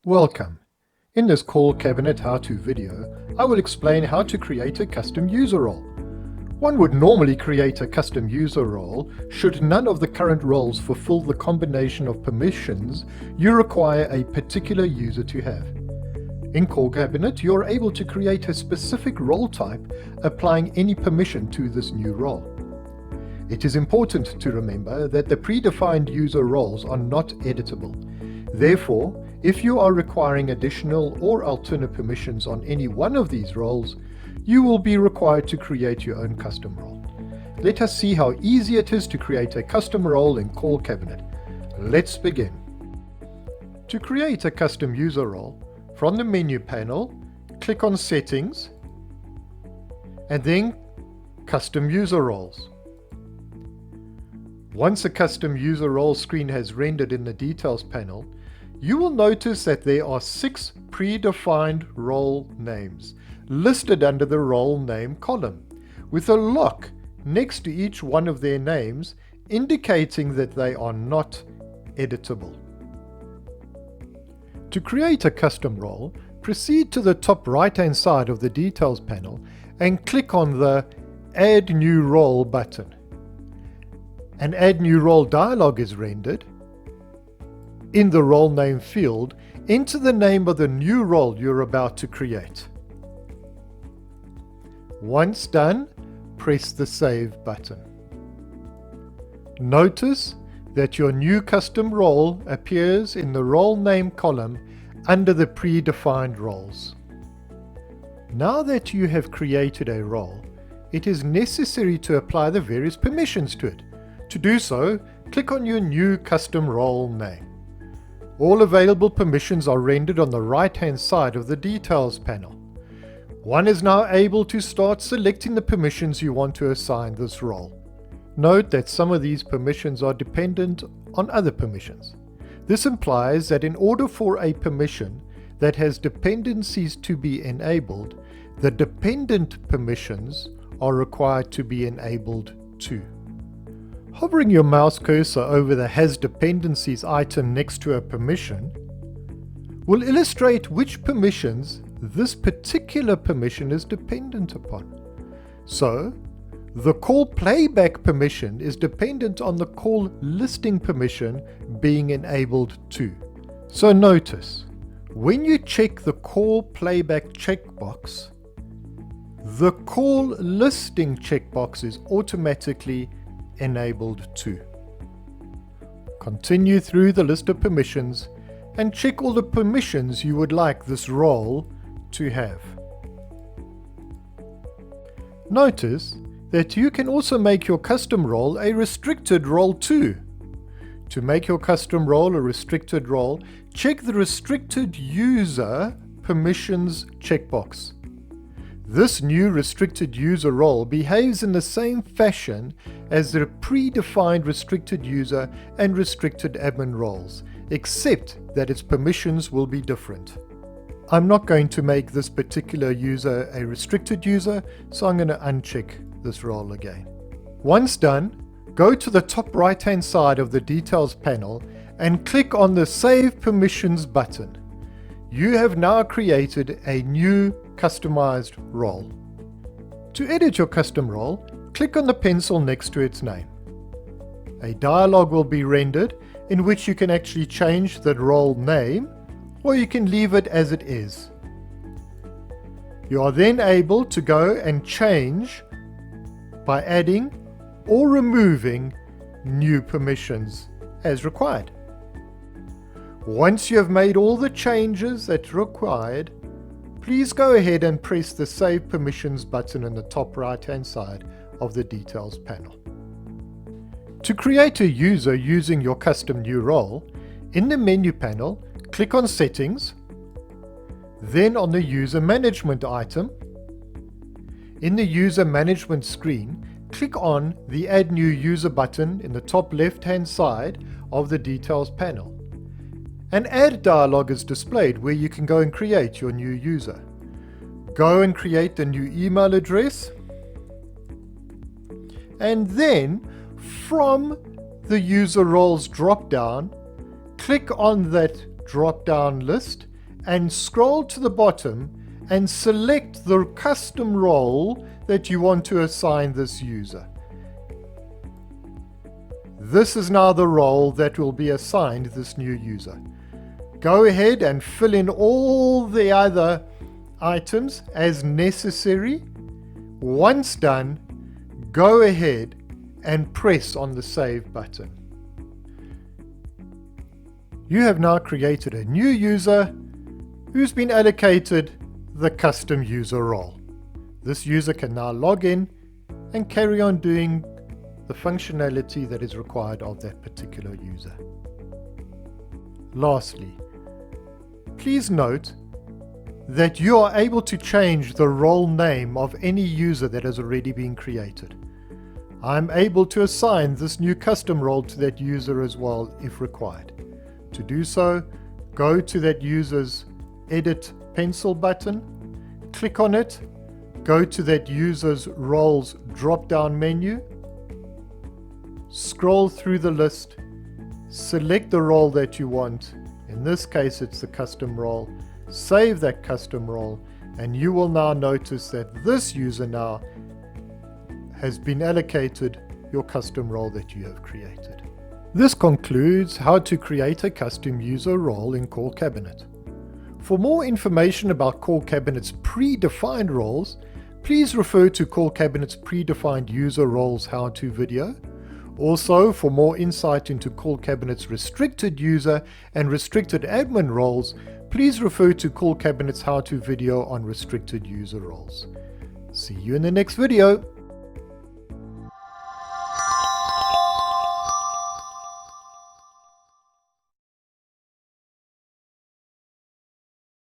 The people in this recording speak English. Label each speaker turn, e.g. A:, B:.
A: Welcome. In this Callcabinet how-to video, I will explain how to create a custom user role. One would normally create a custom user role should none of the current roles fulfill the combination of permissions you require a particular user to have. In Callcabinet, you're able to create a specific role type applying any permission to this new role. It is important to remember that the predefined user roles are not editable. Therefore, if you are requiring additional or alternate permissions on any one of these roles, you will be required to create your own custom role. Let us see how easy it is to create a custom role in Callcabinet. Let's begin. To create a custom user role, from the menu panel, click on Settings, and then Custom User Roles. Once a custom user role screen has rendered in the Details panel, you will notice that there are 6 predefined role names listed under the role name column, with a lock next to each one of their names indicating that they are not editable. To create a custom role, proceed to the top right-hand side of the Details panel and click on the Add New Role button. An Add New Role dialog is rendered. In the role name field, enter the name of the new role you're about to create. Once done, press the Save button. Notice that your new custom role appears in the role name column under the predefined roles. Now that you have created a role, it is necessary to apply the various permissions to it. To do so, click on your new custom role name. All available permissions are rendered on the right-hand side of the Details panel. One is now able to start selecting the permissions you want to assign this role. Note that some of these permissions are dependent on other permissions. This implies that in order for a permission that has dependencies to be enabled, the dependent permissions are required to be enabled too. Hovering your mouse cursor over the Has Dependencies item next to a permission will illustrate which permissions this particular permission is dependent upon. So, the call playback permission is dependent on the call listing permission being enabled too. So notice, when you check the call playback checkbox, the call listing checkbox is automatically enabled too. Continue through the list of permissions and check all the permissions you would like this role to have. Notice that you can also make your custom role a restricted role too. To make your custom role a restricted role, check the Restricted User Permissions checkbox. This new restricted user role behaves in the same fashion as the predefined restricted user and restricted admin roles, except that its permissions will be different. I'm not going to make this particular user a restricted user, so I'm going to uncheck this role again. Once done, go to the top right-hand side of the Details panel and click on the Save Permissions button. You have now created a new customized role. To edit your custom role, click on the pencil next to its name. A dialog will be rendered in which you can actually change the role name, or you can leave it as it is. You are then able to go and change by adding or removing new permissions as required. Once you have made all the changes that are required, please go ahead and press the Save Permissions button in the top right-hand side of the Details panel. To create a user using your custom new role, in the menu panel, click on Settings, then on the User Management item. In the User Management screen, click on the Add New User button in the top left-hand side of the Details panel. An Add dialog is displayed where you can go and create your new user. Go and create the new email address, and then from the user roles drop-down, click on that drop-down list and scroll to the bottom and select the custom role that you want to assign this user. This is now the role that will be assigned this new user. Go ahead and fill in all the other items as necessary. Once done, go ahead and press on the Save button. You have now created a new user who's been allocated the custom user role. This user can now log in and carry on doing the functionality that is required of that particular user. Lastly, please note that you are able to change the role name of any user that has already been created. I'm able to assign this new custom role to that user as well if required. To do so, go to that user's Edit Pencil button, click on it, go to that user's roles drop-down menu, scroll through the list, select the role that you want. In this case, it's the custom role. Save that custom role, and you will now notice that this user now has been allocated your custom role that you have created. This concludes how to create a custom user role in Callcabinet. For more information about Callcabinet's predefined roles, please refer to Callcabinet's predefined user roles how-to video. Also, for more insight into Callcabinet's restricted user and restricted admin roles, please refer to Callcabinet's how-to video on restricted user roles. See you in the next video.